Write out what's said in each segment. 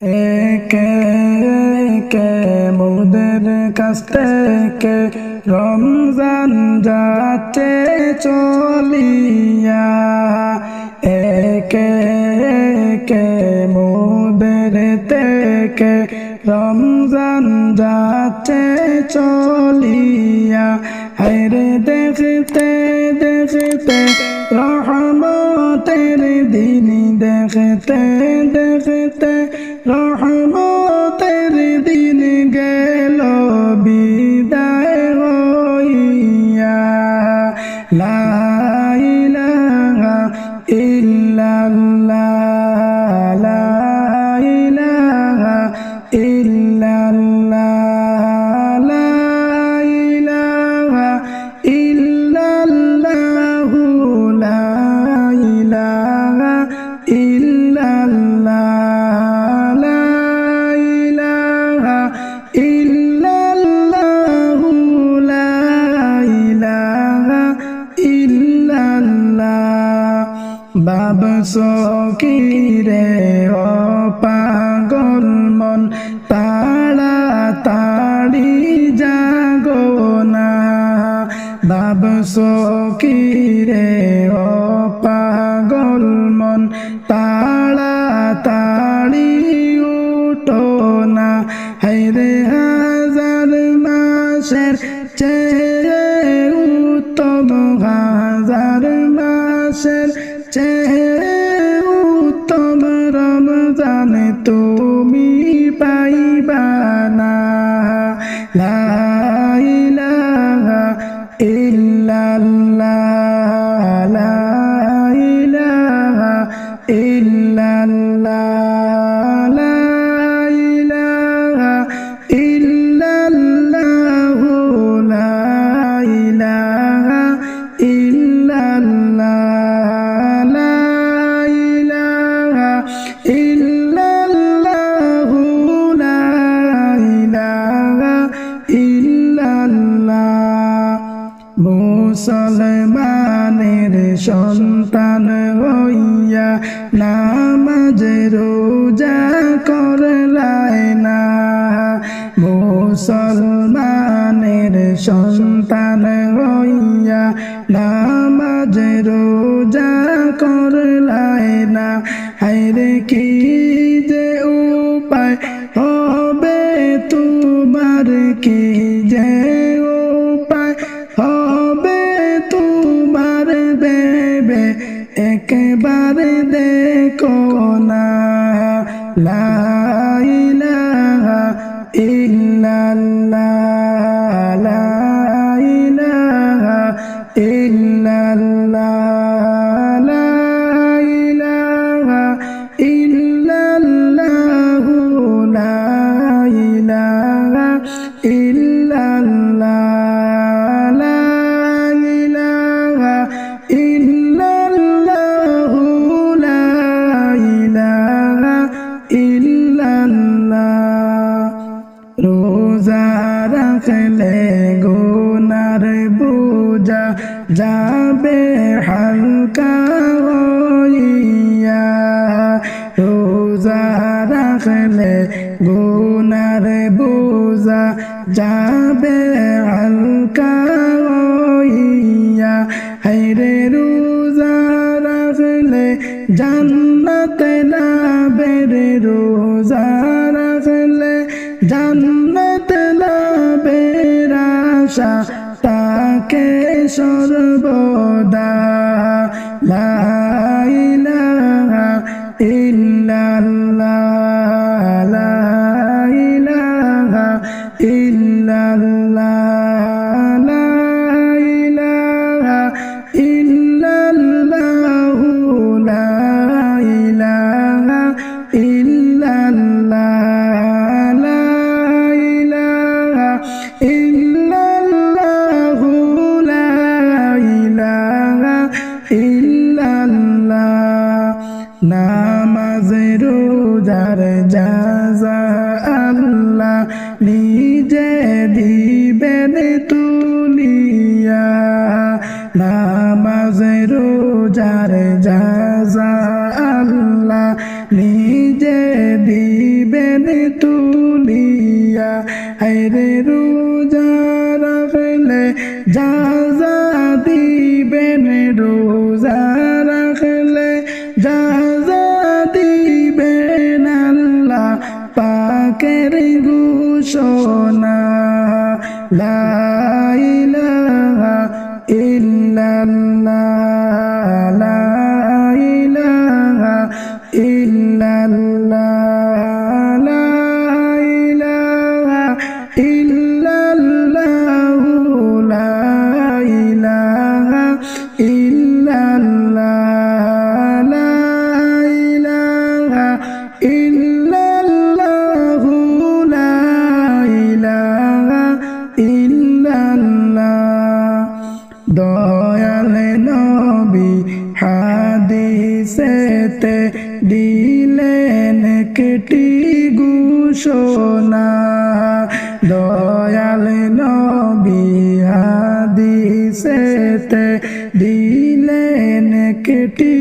একে একে মোদের কাছ থেকে রমজান যাচ্ছে চলিয়া। একে একে মোদের থেকে রমজান যাচ্ছে চলিয়া। হায়রে দেখতে দেখতে রহমতের দিন, দেখতে দেখতে রহমতের দিন গেল বিদায় হইয়া। লা ইলাহা ইল্লাল্লাহ, লা ইলাহা ইল্লাল্লাহ, লা ইলাহা ইল্লাল্লাহ, লা ইলাহা ইল্লাল্লাহ, লা ইলাহা ইল্লাল্লাহ, লা ইলাহা ইল্লাল্লাহ। বাব সকিরে ও পাগল মন, তাড়াতাড়ি জাগো না। বাব সকিরে ও পাগল মন, তাড়াতাড়ি উঠো না। হায়রে হাজার মাসের চেয়ে উত্তম, হাজার মাসের চেয়ে উত্তম রমজান তুমি পাইবা না। লা ইলাহা ইল্লাল্লাহ, লা ইলাহা ইল্লাল্লাহ, লা ইলাহা ইল্লাল্লাহ, লা ইলাহা ইল্লাল্লাহ, লা ইলাহা ইল্লাল্লাহ, লা ইলাহা ইল্লাল্লাহ। মুসলমানের সন্তান হইয়া নামাজ রোজা করলাই না। মুসলমানের সন্তান হইয়া নামাজ রোজা করলাই না। হায়রে কি যে উপায় হবে তোমার, কি যে উপায় হবে তোমার, বেবে একবারে দেখো না। লা ইলাহা ইল্লাল্লাহ, লা ইলাহা ইল্লাল্লাহ, লা ইলাহা ইল্লাল্লাহ, লা ইলাহা ইল্লাল্লাহ, লা ইলাহা ইল্লাল্লাহ, লা ইলাহা ইল্লাল্লাহ। রোজা রাখলে গুনার বোঝা যাবে হালকা হইয়া। রোজা রাখলে গুনার বোঝা যাবে হালকা হইয়া। হায়রে রোজা রাখলে জান্নাত লাভের, রোজা রাখলে জান্নাত লাভের আশা তাকে সর্বদা। লা ইলাহা ইল্লাল্লাহ, লা ইলাহা ইল্লাল্লাহ, লা ইলাহা ইল্লাল্লাহ, লা ইলাহা ইল্লাল্লাহ, লা ইলাহা ইল্লাল্লাহ, লা ইলাহা ইল্লাল্লাহ। নামাজ রোজার জাযা আল্লাহ নিজে দিবেন তুলিয়া। নামাজ রোজার জাযা আল্লাহ নিজে দিবেন তুলিয়া হায়রে রোজা রাখলে যাজা দিবেন রোজা রাখলে যাজা দিবেন আল্লাহ পাকের ঘোষণা লা ইলাহা ইল্লাল্লাহ লা ইলাহা ইল্লাল্লাহ লা ইলাহা ইল্লাল্লাহ লা ইলাহা ইল্লাল্লাহ লা ইলাহা ইল্লাল্লাহ লা ইলাহা ইল্লাল্লাহ দয়াল নবী হাদিসেতে দিলেন কেটি ঘোষণা দয়াল নবী হাদিসেতে দিলেন কেটি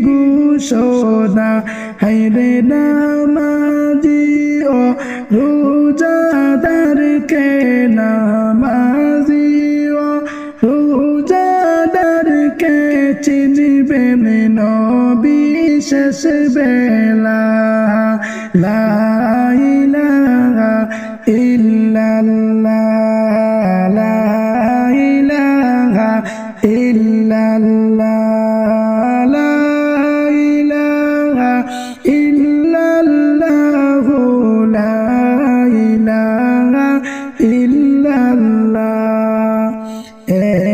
ঘোষণা হায়রে নামাজি ও রোজাদারকে নামাজি ও রোজাদারকে চিনবে নবী শেষ বেলা লা ইলাহা ইল্লাল্লাহ লা ইলাহা ইল্লাল্লাহ লা ইলাহা ইল্লাল্লাহ লা ইলাহা ইল্লাল্লাহ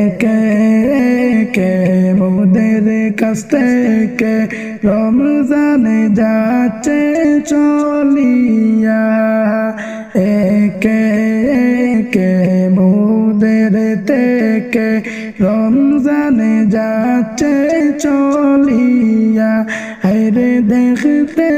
একে একে মোদের কাছ থেকে রমজান যাচ্ছে চলিয়া একে একে মোদের থেকে রমজান যাচ্ছে চলিয়া হায়রে দেখতে